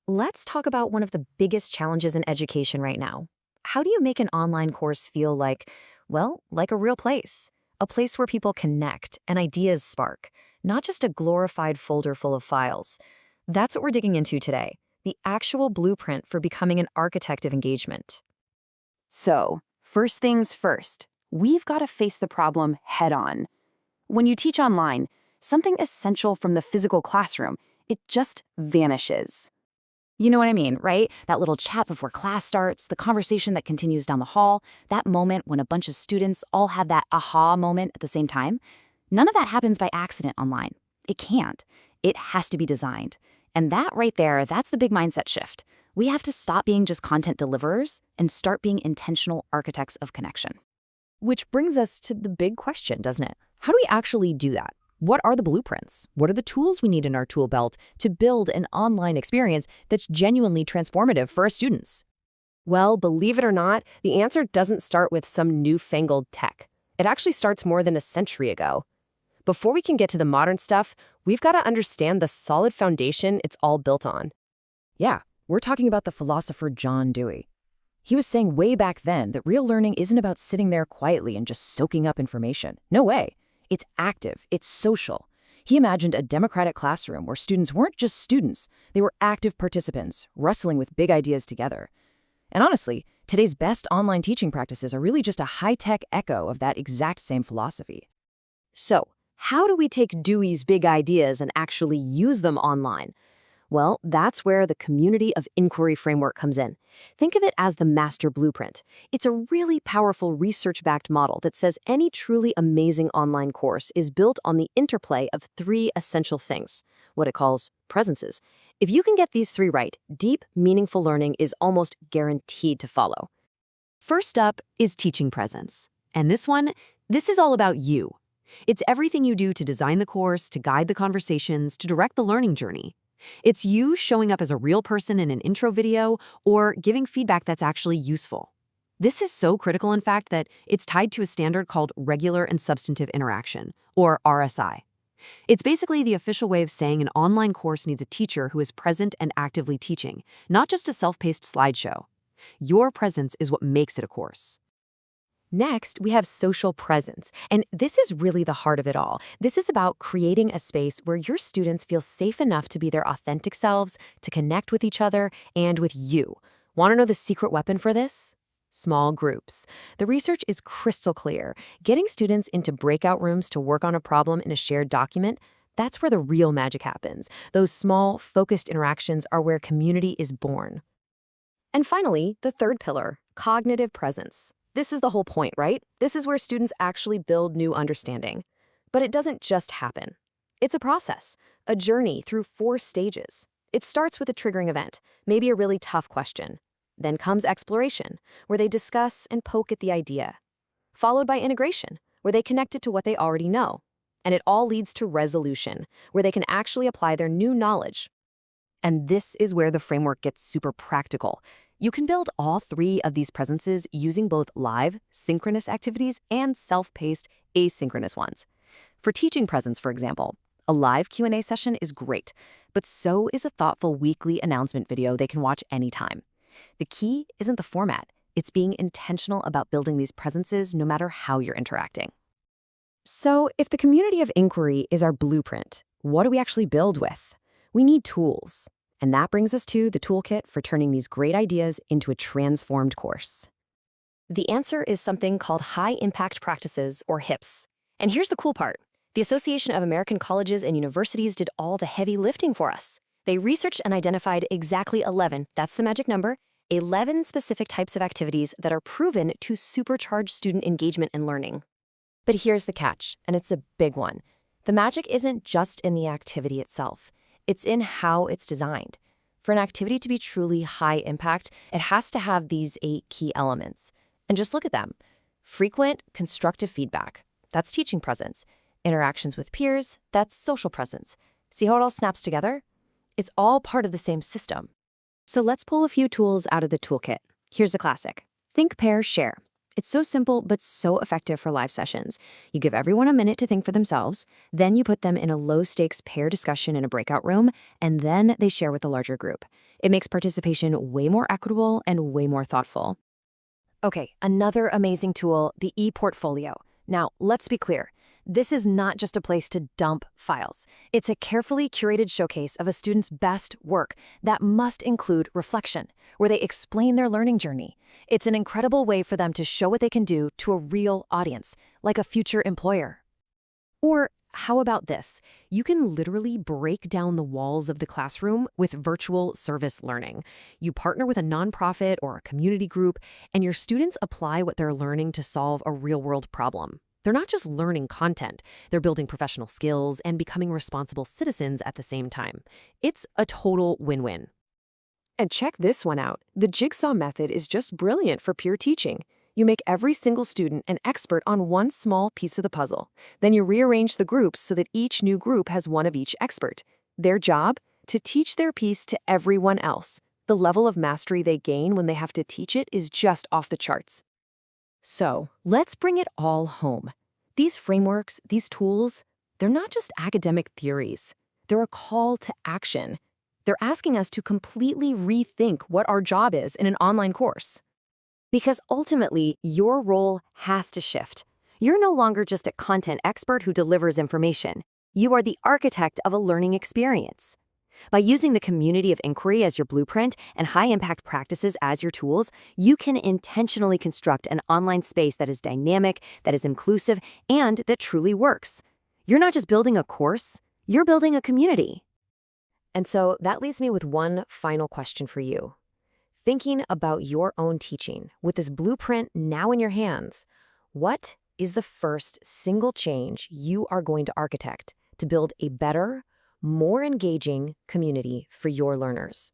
Let's talk about one of the biggest challenges in education right now. How do you make an online course feel like a real place? A place where people connect and ideas spark, not just a glorified folder full of files. That's what we're digging into today, the actual blueprint for becoming an architect of engagement. So, first things first, we've got to face the problem head on. When you teach online, something essential from the physical classroom, it just vanishes. You know what I mean, right? That little chat before class starts, the conversation that continues down the hall, that moment when a bunch of students all have that aha moment at the same time. None of that happens by accident online. It can't. It has to be designed. And that right there, that's the big mindset shift. We have to stop being just content deliverers and start being intentional architects of connection. Which brings us to the big question, doesn't it? How do we actually do that? What are the blueprints? What are the tools we need in our tool belt to build an online experience that's genuinely transformative for our students? Well, believe it or not, the answer doesn't start with some newfangled tech. It actually starts more than a century ago. Before we can get to the modern stuff, we've got to understand the solid foundation it's all built on. Yeah, we're talking about the philosopher John Dewey. He was saying way back then that real learning isn't about sitting there quietly and just soaking up information. No way. It's active, it's social. He imagined a democratic classroom where students weren't just students, they were active participants, wrestling with big ideas together. And honestly, today's best online teaching practices are really just a high-tech echo of that exact same philosophy. So, how do we take Dewey's big ideas and actually use them online? Well, that's where the community of inquiry framework comes in. Think of it as the master blueprint. It's a really powerful research-backed model that says any truly amazing online course is built on the interplay of three essential things, what it calls presences. If you can get these three right, deep, meaningful learning is almost guaranteed to follow. First up is teaching presence. And this is all about you. It's everything you do to design the course, to guide the conversations, to direct the learning journey. It's you showing up as a real person in an intro video or giving feedback that's actually useful. This is so critical, in fact, that it's tied to a standard called Regular and Substantive Interaction, or RSI. It's basically the official way of saying an online course needs a teacher who is present and actively teaching, not just a self-paced slideshow. Your presence is what makes it a course. Next, we have social presence, and this is really the heart of it all. This is about creating a space where your students feel safe enough to be their authentic selves, to connect with each other, and with you. Want to know the secret weapon for this? Small groups. The research is crystal clear. Getting students into breakout rooms to work on a problem in a shared document, that's where the real magic happens. Those small, focused interactions are where community is born. And finally, the third pillar, cognitive presence. This is the whole point, right? This is where students actually build new understanding. But it doesn't just happen. It's a process, a journey through 4 stages. It starts with a triggering event, maybe a really tough question. Then comes exploration, where they discuss and poke at the idea. Followed by integration, where they connect it to what they already know. And it all leads to resolution, where they can actually apply their new knowledge. And this is where the framework gets super practical. You can build all 3 of these presences using both live, synchronous activities and self-paced, asynchronous ones. For teaching presence, for example, a live Q&A session is great, but so is a thoughtful weekly announcement video they can watch anytime. The key isn't the format. It's being intentional about building these presences no matter how you're interacting. So, if the community of inquiry is our blueprint, what do we actually build with? We need tools. And that brings us to the toolkit for turning these great ideas into a transformed course. The answer is something called High Impact Practices, or HIPS. And here's the cool part. The Association of American Colleges and Universities did all the heavy lifting for us. They researched and identified exactly 11, that's the magic number, 11 specific types of activities that are proven to supercharge student engagement and learning. But here's the catch, and it's a big one. The magic isn't just in the activity itself. It's in how it's designed. For an activity to be truly high impact, it has to have these 8 key elements. And just look at them. Frequent, constructive feedback. That's teaching presence. Interactions with peers. That's social presence. See how it all snaps together? It's all part of the same system. So let's pull a few tools out of the toolkit. Here's a classic. Think, pair, share. It's so simple, but so effective for live sessions. You give everyone a minute to think for themselves, then you put them in a low-stakes pair discussion in a breakout room, and then they share with the larger group. It makes participation way more equitable and way more thoughtful. Okay, another amazing tool, the ePortfolio. Now, let's be clear. This is not just a place to dump files. It's a carefully curated showcase of a student's best work that must include reflection, where they explain their learning journey. It's an incredible way for them to show what they can do to a real audience, like a future employer. Or how about this? You can literally break down the walls of the classroom with virtual service learning. You partner with a nonprofit or a community group, and your students apply what they're learning to solve a real-world problem. They're not just learning content, they're building professional skills and becoming responsible citizens at the same time. It's a total win-win. And check this one out. The Jigsaw method is just brilliant for peer teaching. You make every single student an expert on one small piece of the puzzle. Then you rearrange the groups so that each new group has one of each expert. Their job? To teach their piece to everyone else. The level of mastery they gain when they have to teach it is just off the charts. So, let's bring it all home. These frameworks, these tools, they're not just academic theories. They're a call to action. They're asking us to completely rethink what our job is in an online course. Because ultimately, your role has to shift. You're no longer just a content expert who delivers information. You are the architect of a learning experience. By using the community of inquiry as your blueprint and high-impact practices as your tools, you can intentionally construct an online space that is dynamic, that is inclusive, and that truly works. You're not just building a course, you're building a community. And so that leaves me with one final question for you. Thinking about your own teaching, with this blueprint now in your hands, what is the first single change you are going to architect to build a better, more engaging community for your learners?